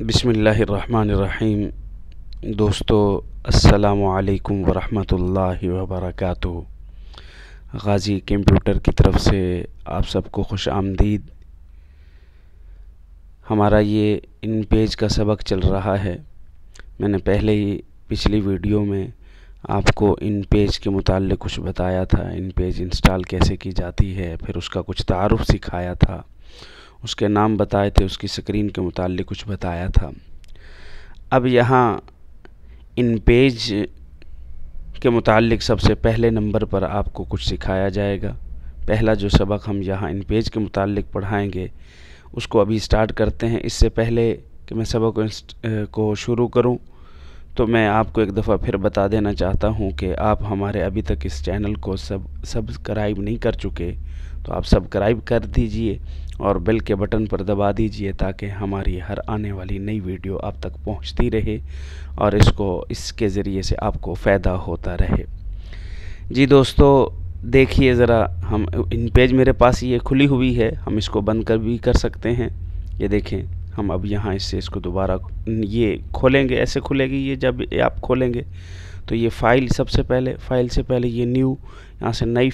बिस्मिल्लाहिर्रहमानिर्रहीम। दोस्तों अस्सलामु अलैकुम वरहमतुल्लाहि वबरकातुहू। गाज़ी कंप्यूटर की तरफ से आप सबको खुश आमदीद। हमारा ये इन पेज का सबक चल रहा है। मैंने पहले ही पिछली वीडियो में आपको इन पेज के मुताल्लिक़ कुछ बताया था। इन पेज इंस्टॉल कैसे की जाती है, फिर उसका कुछ तारुफ़ सिखाया था, उसके नाम बताए थे, उसकी स्क्रीन के मुताल्लिक़ कुछ बताया था। अब यहाँ इन पेज के मुताल्लिक़ सबसे पहले नंबर पर आपको कुछ सिखाया जाएगा। पहला जो सबक हम यहाँ इन पेज के मुताल्लिक़ पढ़ाएंगे उसको अभी स्टार्ट करते हैं। इससे पहले कि मैं सबक को शुरू करूँ तो मैं आपको एक दफ़ा फिर बता देना चाहता हूँ कि आप हमारे अभी तक इस चैनल को सब्सक्राइब नहीं कर चुके तो आप सब्सक्राइब कर दीजिए और बेल के बटन पर दबा दीजिए ताकि हमारी हर आने वाली नई वीडियो आप तक पहुंचती रहे और इसके ज़रिए से आपको फ़ायदा होता रहे। जी दोस्तों देखिए ज़रा, हम इन पेज मेरे पास ये खुली हुई है, हम इसको बंद कर भी कर सकते हैं। ये देखें, हम अब यहाँ इसको दोबारा ये खोलेंगे, ऐसे खुलेगी ये। जब आप खोलेंगे तो ये फ़ाइल सबसे पहले ये न्यू, यहाँ से नई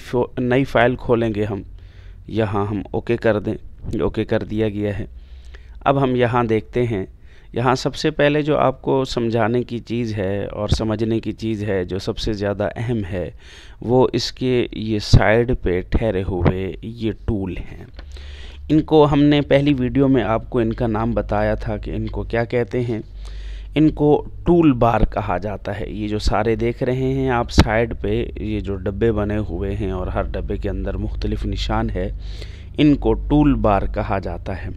फ़ाइल खोलेंगे हम। यहाँ हम ओके कर दें, ओके कर दिया गया है। अब हम यहाँ देखते हैं, यहाँ सबसे पहले जो आपको समझाने की चीज़ है और समझने की चीज़ है जो सबसे ज़्यादा अहम है वो इसके ये साइड पे ठहरे हुए ये टूल हैं। इनको हमने पहली वीडियो में आपको इनका नाम बताया था कि इनको क्या कहते हैं। इनको टूल बार कहा जाता है। ये जो सारे देख रहे हैं आप साइड पे, ये जो डब्बे बने हुए हैं और हर डब्बे के अंदर मुख्तलिफ निशान है, इनको टूल बार कहा जाता है।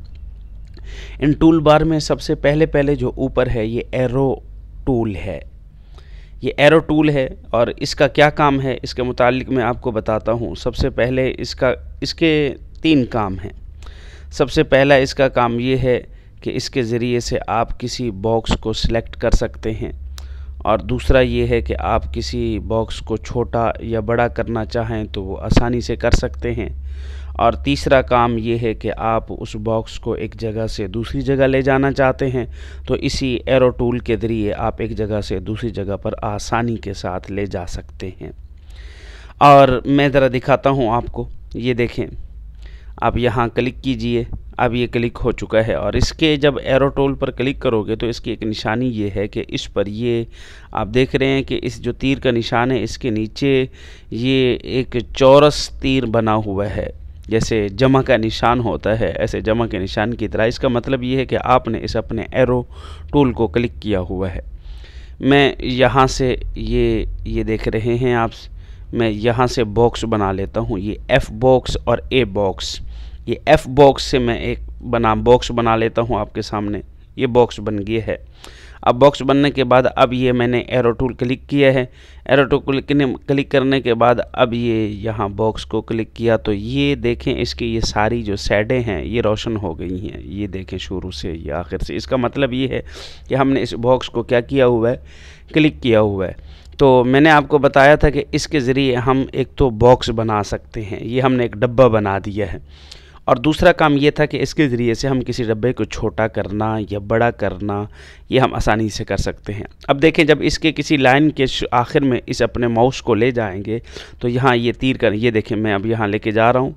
इन टूल बार में सबसे पहले जो ऊपर है ये एरो टूल है। ये एरो टूल है और इसका क्या काम है इसके मुतालिक मैं आपको बताता हूँ। सबसे पहले इसके 3 काम हैं। सबसे पहला इसका काम ये है कि इसके ज़रिए से आप किसी बॉक्स को सिलेक्ट कर सकते हैं, और दूसरा ये है कि आप किसी बॉक्स को छोटा या बड़ा करना चाहें तो वो आसानी से कर सकते हैं, और तीसरा काम ये है कि आप उस बॉक्स को एक जगह से दूसरी जगह ले जाना चाहते हैं तो इसी एरो टूल के ज़रिए आप एक जगह से दूसरी जगह पर आसानी के साथ ले जा सकते हैं। और मैं ज़रा दिखाता हूँ आपको। ये देखें, आप यहाँ क्लिक कीजिए। अब ये क्लिक हो चुका है और इसके जब एरो टूल पर क्लिक करोगे तो इसकी एक निशानी ये है कि इस पर ये आप देख रहे हैं कि इस जो तीर का निशान है इसके नीचे ये एक चौरस तीर बना हुआ है, जैसे जमा का निशान होता है, ऐसे जमा के निशान की तरह। इसका मतलब ये है कि आपने इस अपने एरो टूल को क्लिक किया हुआ है। मैं यहाँ से ये देख रहे हैं आप, मैं यहाँ से बॉक्स बना लेता हूँ। ये F बॉक्स और A बॉक्स, ये F बॉक्स से मैं एक बॉक्स बना लेता हूँ आपके सामने। ये बॉक्स बन गया है। अब बॉक्स बनने के बाद अब ये मैंने एरो टूल क्लिक किया है। एरो टूल क्लिक करने के बाद अब ये यहाँ बॉक्स को क्लिक किया तो ये देखें इसकी ये सारी जो साइडें हैं ये रोशन हो गई हैं। ये देखें शुरू से ये आखिर से। इसका मतलब ये है कि हमने इस बॉक्स को क्या किया हुआ है, क्लिक किया हुआ है। तो मैंने आपको बताया था कि इसके ज़रिए हम एक तो बॉक्स बना सकते हैं, ये हमने एक डब्बा बना दिया है, और दूसरा काम ये था कि इसके ज़रिए से हम किसी डब्बे को छोटा करना या बड़ा करना ये हम आसानी से कर सकते हैं। अब देखें, जब इसके किसी लाइन के आखिर में इस अपने माउस को ले जाएंगे तो यहाँ ये तीर का, ये देखें मैं अब यहाँ लेके जा रहा हूँ,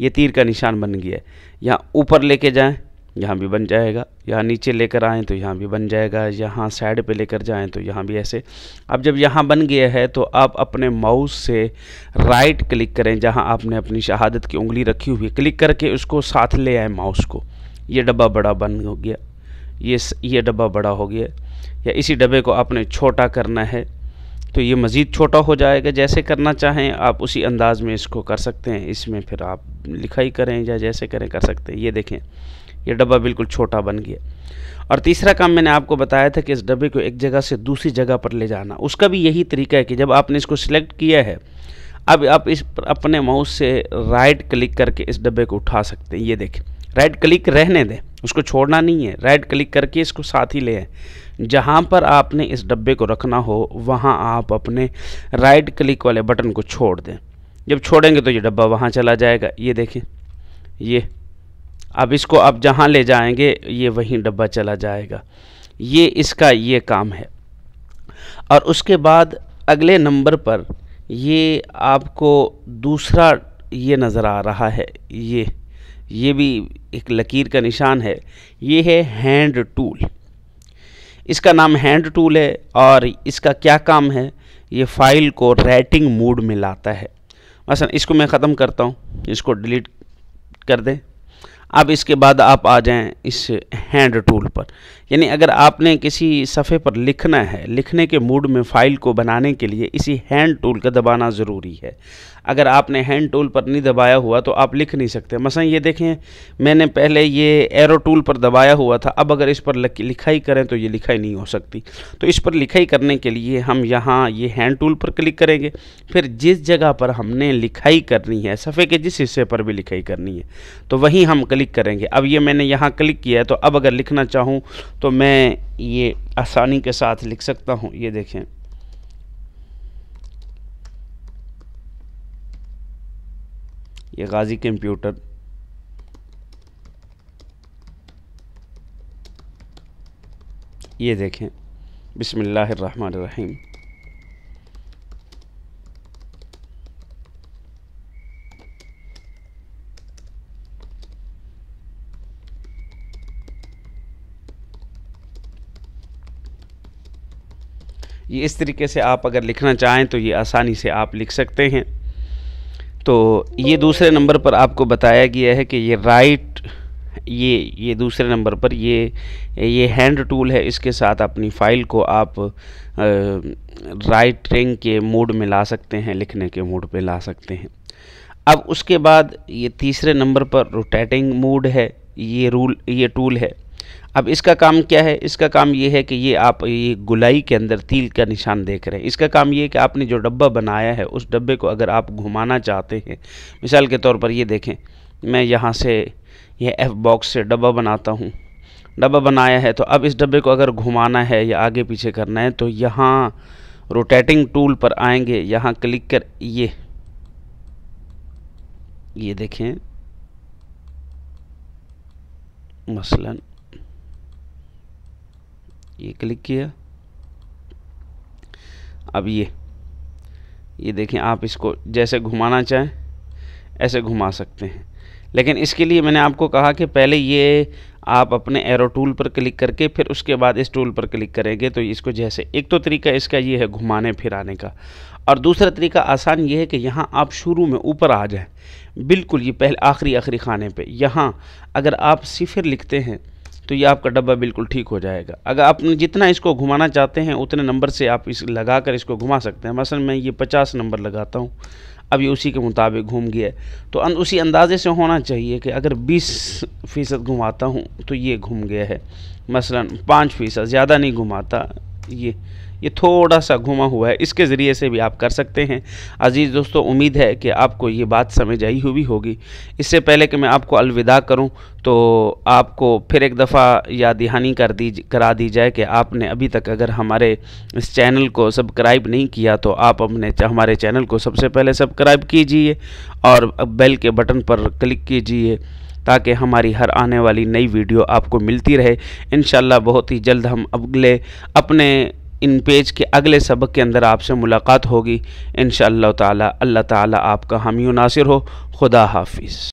ये तीर का निशान बन गया है। यहाँ ऊपर लेके जाएं यहाँ भी बन जाएगा, यहाँ नीचे लेकर आएँ तो यहाँ भी बन जाएगा, यहाँ साइड पे लेकर जाएँ तो यहाँ भी ऐसे। अब जब यहाँ बन गया है तो आप अपने माउस से राइट क्लिक करें, जहाँ आपने अपनी शहादत की उंगली रखी हुई है, क्लिक करके उसको साथ ले आए माउस को। ये डब्बा बड़ा बन हो गया, ये डब्बा बड़ा हो गया। या इसी डब्बे को आपने छोटा करना है तो ये मज़ीद छोटा हो जाएगा। जैसे करना चाहें आप उसी अंदाज में इसको कर सकते हैं। इसमें फिर आप लिखाई करें या जैसे करें कर सकते हैं। ये देखें, ये डब्बा बिल्कुल छोटा बन गया। और तीसरा काम मैंने आपको बताया था कि इस डब्बे को एक जगह से दूसरी जगह पर ले जाना। उसका भी यही तरीका है कि जब आपने इसको सिलेक्ट किया है, अब आप इस पर अपने माउस से राइट क्लिक करके इस डब्बे को उठा सकते हैं। ये देखें, राइट क्लिक रहने दें, उसको छोड़ना नहीं है। राइट क्लिक करके इसको साथ ही ले आए। जहाँ पर आपने इस डब्बे को रखना हो वहाँ आप अपने राइट क्लिक वाले बटन को छोड़ दें। जब छोड़ेंगे तो ये डब्बा वहाँ चला जाएगा। ये देखें, ये अब इसको आप जहाँ ले जाएंगे ये वहीं डब्बा चला जाएगा। ये इसका ये काम है। और उसके बाद अगले नंबर पर ये आपको दूसरा ये नज़र आ रहा है, ये भी एक लकीर का निशान है। ये है हैंड टूल। इसका नाम हैंड टूल है और इसका क्या काम है, ये फाइल को राइटिंग मोड में लाता है। मसलन इसको मैं ख़त्म करता हूँ, इसको डिलीट कर दें। अब इसके बाद आप आ जाएं इस हैंड टूल पर, यानी अगर आपने किसी सफ़े पर लिखना है, लिखने के मूड में फ़ाइल को बनाने के लिए इसी हैंड टूल का दबाना ज़रूरी है। अगर आपने हैंड टूल पर नहीं दबाया हुआ तो आप लिख नहीं सकते। मसलन ये देखें, मैंने पहले ये एरो टूल पर दबाया हुआ था, अब अगर इस पर लिखाई करें तो ये लिखाई नहीं हो सकती। तो इस पर लिखाई करने के लिए हम यहाँ ये हैंड टूल पर क्लिक करेंगे, फिर जिस जगह पर हमने लिखाई करनी है, सफ़े के जिस हिस्से पर भी लिखाई करनी है तो वहीं हम क्लिक करेंगे। अब ये मैंने यहाँ क्लिक किया है, तो अब अगर लिखना चाहूँ तो मैं ये आसानी के साथ लिख सकता हूँ। ये देखें, ये गाजी कंप्यूटर, ये देखें, बिस्मिल्लाहिर्रहमानिर्रहीम। ये इस तरीके से आप अगर लिखना चाहें तो ये आसानी से आप लिख सकते हैं। तो ये दूसरे नंबर पर आपको बताया गया है कि ये राइट, ये दूसरे नंबर पर ये हैंड टूल है। इसके साथ अपनी फ़ाइल को आप राइटिंग के मोड में ला सकते हैं, लिखने के मोड पे ला सकते हैं। अब उसके बाद ये तीसरे नंबर पर रोटेटिंग मोड है, ये टूल है। अब इसका काम क्या है, इसका काम ये है कि ये आप ये गुलाई के अंदर तिल का निशान देख रहे हैं। इसका काम ये है कि आपने जो डब्बा बनाया है उस डब्बे को अगर आप घुमाना चाहते हैं, मिसाल के तौर पर ये देखें, मैं यहाँ से ये F बॉक्स से डब्बा बनाता हूँ, डब्बा बनाया है। तो अब इस डब्बे को अगर घुमाना है या आगे पीछे करना है तो यहाँ रोटेटिंग टूल पर आएंगे, यहाँ क्लिक कर ये देखें, मसलन ये क्लिक किया। अब ये देखें, आप इसको जैसे घुमाना चाहें ऐसे घुमा सकते हैं। लेकिन इसके लिए मैंने आपको कहा कि पहले ये आप अपने एरो टूल पर क्लिक करके फिर उसके बाद इस टूल पर क्लिक करेंगे तो इसको जैसे, एक तो तरीका इसका ये है घुमाने फिराने का, और दूसरा तरीका आसान ये है कि यहाँ आप शुरू में ऊपर आ जाएं, बिल्कुल ये पहले आखिरी खाने पे यहाँ अगर आप सिफर लिखते हैं तो ये आपका डब्बा बिल्कुल ठीक हो जाएगा। अगर आप जितना इसको घुमाना चाहते हैं उतने नंबर से आप इस लगाकर इसको घुमा सकते हैं। मसलन मैं ये 50 नंबर लगाता हूँ, अब ये उसी के मुताबिक घूम गया है। तो उसी अंदाजे से होना चाहिए कि अगर 20% घुमाता हूँ तो ये घूम गया है, मसलन 5%, ज़्यादा नहीं घुमाता, ये थोड़ा सा घुमा हुआ है। इसके ज़रिए से भी आप कर सकते हैं। अज़ीज़ दोस्तों, उम्मीद है कि आपको ये बात समझ आई हुई होगी। इससे पहले कि मैं आपको अलविदा करूं तो आपको फिर एक दफ़ा याद दहानी करा दी जाए कि आपने अभी तक अगर हमारे इस चैनल को सब्सक्राइब नहीं किया तो आप हमारे चैनल को सबसे पहले सब्सक्राइब कीजिए और बेल के बटन पर क्लिक कीजिए ताकि हमारी हर आने वाली नई वीडियो आपको मिलती रहे। इंशाअल्लाह बहुत ही जल्द हम अपने इन पेज के अगले सबक के अंदर आपसे मुलाकात होगी इंशाअल्लाह ताला। अल्लाह ताला आपका हामी नासिर हो। खुदा हाफिज़।